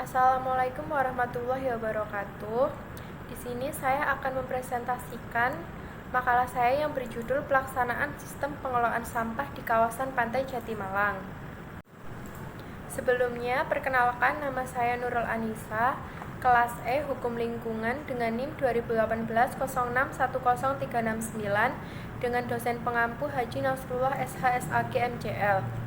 Assalamualaikum warahmatullahi wabarakatuh. Di sini saya akan mempresentasikan makalah saya yang berjudul Pelaksanaan Sistem Pengelolaan Sampah di Kawasan Pantai Jatimalang. Sebelumnya, perkenalkan, nama saya Nurul Anissa, kelas E Hukum Lingkungan dengan NIM 2018 06 10369 dengan dosen pengampu Haji Nasrullah SHSAG MCL.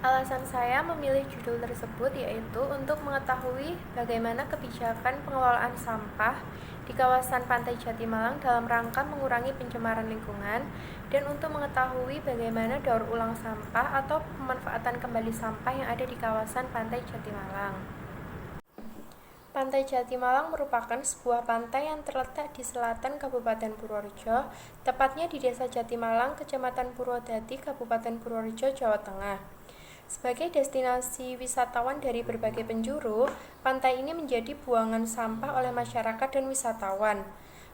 Alasan saya memilih judul tersebut yaitu untuk mengetahui bagaimana kebijakan pengelolaan sampah di kawasan Pantai Jatimalang dalam rangka mengurangi pencemaran lingkungan dan untuk mengetahui bagaimana daur ulang sampah atau pemanfaatan kembali sampah yang ada di kawasan Pantai Jatimalang. Pantai Jatimalang merupakan sebuah pantai yang terletak di selatan Kabupaten Purworejo, tepatnya di Desa Jatimalang, Kecamatan Purwodadi, Kabupaten Purworejo, Jawa Tengah. Sebagai destinasi wisatawan dari berbagai penjuru, pantai ini menjadi buangan sampah oleh masyarakat dan wisatawan.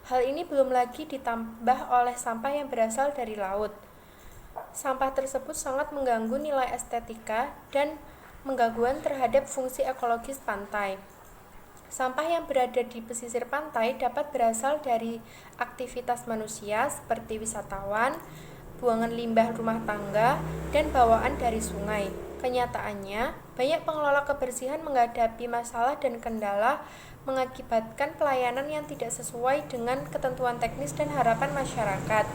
Hal ini belum lagi ditambah oleh sampah yang berasal dari laut. Sampah tersebut sangat mengganggu nilai estetika dan menggangguan terhadap fungsi ekologis pantai. Sampah yang berada di pesisir pantai dapat berasal dari aktivitas manusia seperti wisatawan, buangan limbah rumah tangga, dan bawaan dari sungai. Kenyataannya, banyak pengelola kebersihan menghadapi masalah dan kendala mengakibatkan pelayanan yang tidak sesuai dengan ketentuan teknis dan harapan masyarakat.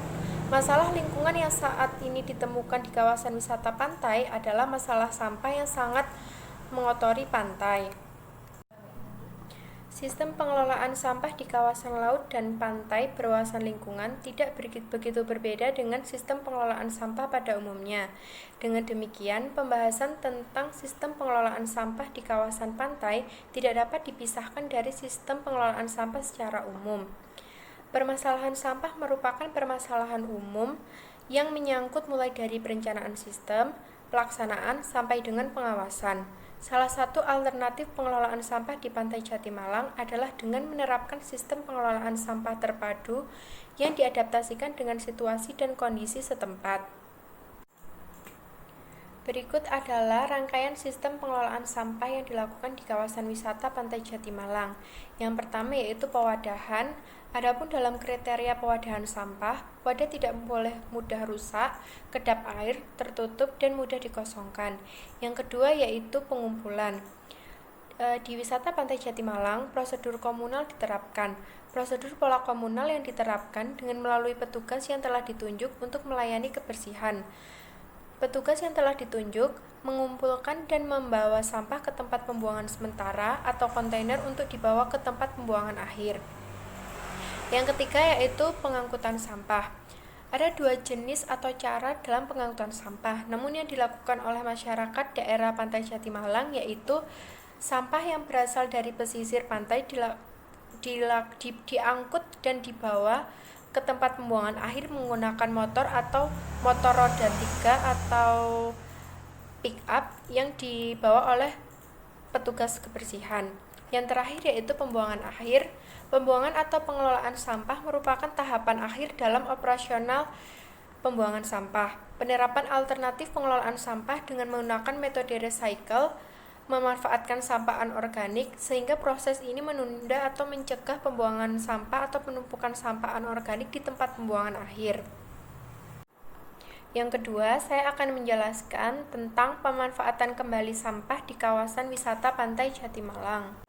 Masalah lingkungan yang saat ini ditemukan di kawasan wisata pantai adalah masalah sampah yang sangat mengotori pantai. Sistem pengelolaan sampah di kawasan laut dan pantai berwawasan lingkungan tidak begitu berbeda dengan sistem pengelolaan sampah pada umumnya. Dengan demikian, pembahasan tentang sistem pengelolaan sampah di kawasan pantai tidak dapat dipisahkan dari sistem pengelolaan sampah secara umum. Permasalahan sampah merupakan permasalahan umum yang menyangkut mulai dari perencanaan sistem, pelaksanaan, sampai dengan pengawasan. Salah satu alternatif pengelolaan sampah di Pantai Jatimalang adalah dengan menerapkan sistem pengelolaan sampah terpadu yang diadaptasikan dengan situasi dan kondisi setempat. Berikut adalah rangkaian sistem pengelolaan sampah yang dilakukan di kawasan wisata Pantai Jatimalang. Yang pertama yaitu pewadahan. Adapun dalam kriteria pewadahan sampah, wadah tidak boleh mudah rusak, kedap air, tertutup, dan mudah dikosongkan. Yang kedua yaitu pengumpulan. Di wisata Pantai Jatimalang, prosedur komunal diterapkan. Prosedur pola komunal yang diterapkan dengan melalui petugas yang telah ditunjuk untuk melayani kebersihan. Petugas yang telah ditunjuk mengumpulkan dan membawa sampah ke tempat pembuangan sementara atau kontainer untuk dibawa ke tempat pembuangan akhir. Yang ketiga yaitu pengangkutan sampah. Ada dua jenis atau cara dalam pengangkutan sampah, namun yang dilakukan oleh masyarakat daerah Pantai Jatimalang yaitu sampah yang berasal dari pesisir pantai diangkut dan dibawa ke tempat pembuangan akhir menggunakan motor atau motor roda 3 atau pick up yang dibawa oleh petugas kebersihan. Yang terakhir yaitu pembuangan akhir. Pembuangan atau pengelolaan sampah merupakan tahapan akhir dalam operasional pembuangan sampah. Penerapan alternatif pengelolaan sampah dengan menggunakan metode recycle memanfaatkan sampah anorganik sehingga proses ini menunda atau mencegah pembuangan sampah atau penumpukan sampah anorganik di tempat pembuangan akhir. Yang kedua, saya akan menjelaskan tentang pemanfaatan kembali sampah di kawasan wisata Pantai Jatimalang.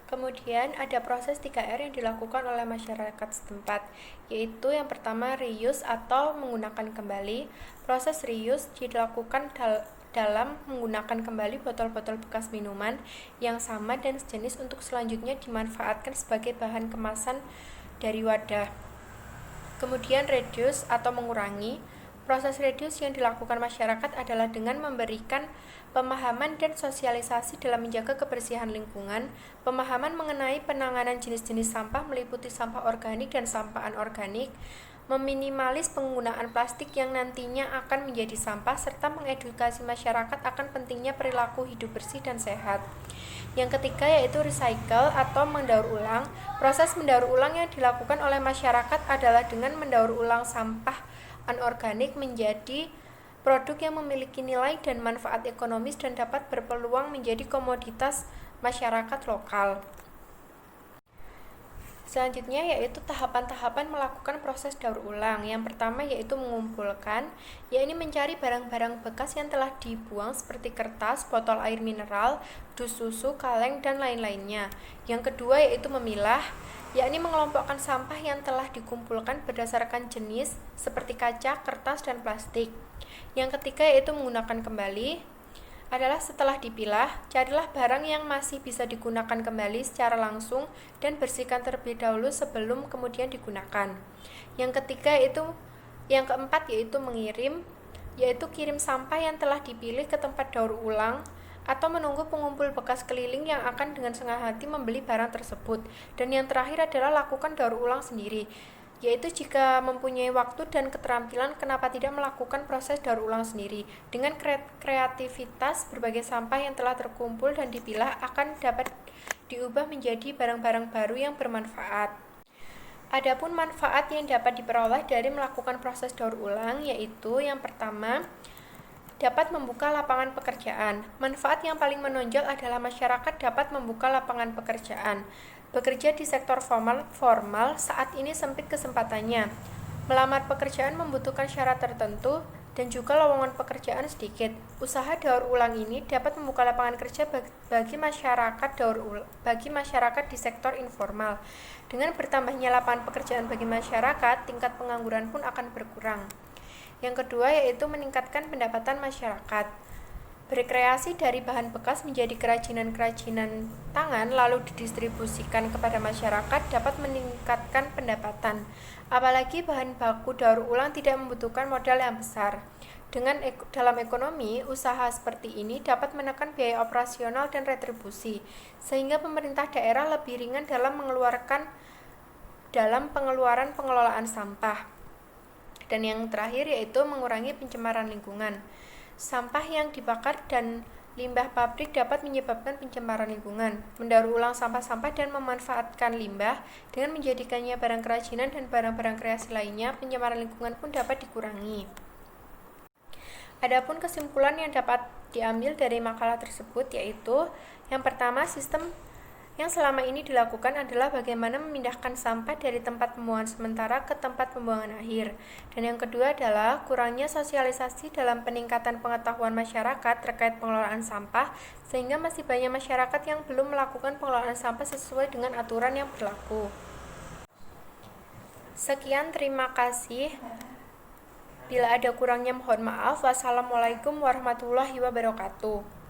Kemudian ada proses 3R yang dilakukan oleh masyarakat setempat, yaitu yang pertama reuse atau menggunakan kembali. Proses reuse dilakukan dalam menggunakan kembali botol-botol bekas minuman yang sama dan sejenis untuk selanjutnya dimanfaatkan sebagai bahan kemasan dari wadah. Kemudian reduce atau mengurangi. Proses reduce yang dilakukan masyarakat adalah dengan memberikan pemahaman dan sosialisasi dalam menjaga kebersihan lingkungan, pemahaman mengenai penanganan jenis-jenis sampah meliputi sampah organik dan sampah anorganik, meminimalis penggunaan plastik yang nantinya akan menjadi sampah, serta mengedukasi masyarakat akan pentingnya perilaku hidup bersih dan sehat. Yang ketiga yaitu recycle atau mendaur ulang. Proses mendaur ulang yang dilakukan oleh masyarakat adalah dengan mendaur ulang sampah anorganik menjadi produk yang memiliki nilai dan manfaat ekonomis dan dapat berpeluang menjadi komoditas masyarakat lokal. Selanjutnya yaitu tahapan-tahapan melakukan proses daur ulang. Yang pertama yaitu mengumpulkan, yakni mencari barang-barang bekas yang telah dibuang seperti kertas, botol air mineral, dus susu, kaleng, dan lain-lainnya. Yang kedua yaitu memilah, yakni mengelompokkan sampah yang telah dikumpulkan berdasarkan jenis seperti kaca, kertas, dan plastik. Yang ketiga yaitu menggunakan kembali, adalah setelah dipilah, carilah barang yang masih bisa digunakan kembali secara langsung dan bersihkan terlebih dahulu sebelum kemudian digunakan. Yang keempat yaitu mengirim, yaitu kirim sampah yang telah dipilih ke tempat daur ulang atau menunggu pengumpul bekas keliling yang akan dengan senang hati membeli barang tersebut. Dan yang terakhir adalah lakukan daur ulang sendiri, yaitu jika mempunyai waktu dan keterampilan, kenapa tidak melakukan proses daur ulang sendiri. Dengan kreativitas, berbagai sampah yang telah terkumpul dan dipilah akan dapat diubah menjadi barang-barang baru yang bermanfaat. Adapun manfaat yang dapat diperoleh dari melakukan proses daur ulang yaitu yang pertama, dapat membuka lapangan pekerjaan. Manfaat yang paling menonjol adalah masyarakat dapat membuka lapangan pekerjaan. Bekerja di sektor formal saat ini sempit kesempatannya. Melamar pekerjaan membutuhkan syarat tertentu dan juga lowongan pekerjaan sedikit. Usaha daur ulang ini dapat membuka lapangan kerja bagi masyarakat di sektor informal. Dengan bertambahnya lapangan pekerjaan bagi masyarakat, tingkat pengangguran pun akan berkurang. Yang kedua yaitu meningkatkan pendapatan masyarakat. Berkreasi dari bahan bekas menjadi kerajinan-kerajinan tangan lalu didistribusikan kepada masyarakat dapat meningkatkan pendapatan. Apalagi bahan baku daur ulang tidak membutuhkan modal yang besar. Dalam ekonomi, usaha seperti ini dapat menekan biaya operasional dan retribusi, sehingga pemerintah daerah lebih ringan dalam pengeluaran pengelolaan sampah. Dan yang terakhir yaitu mengurangi pencemaran lingkungan. Sampah yang dibakar dan limbah pabrik dapat menyebabkan pencemaran lingkungan. Mendaur ulang sampah-sampah dan memanfaatkan limbah dengan menjadikannya barang kerajinan dan barang-barang kreasi lainnya, pencemaran lingkungan pun dapat dikurangi. Adapun kesimpulan yang dapat diambil dari makalah tersebut yaitu yang pertama, sistem yang selama ini dilakukan adalah bagaimana memindahkan sampah dari tempat pembuangan sementara ke tempat pembuangan akhir. Dan yang kedua adalah kurangnya sosialisasi dalam peningkatan pengetahuan masyarakat terkait pengelolaan sampah, sehingga masih banyak masyarakat yang belum melakukan pengelolaan sampah sesuai dengan aturan yang berlaku. Sekian, terima kasih. Bila ada kurangnya mohon maaf. Wassalamualaikum warahmatullahi wabarakatuh.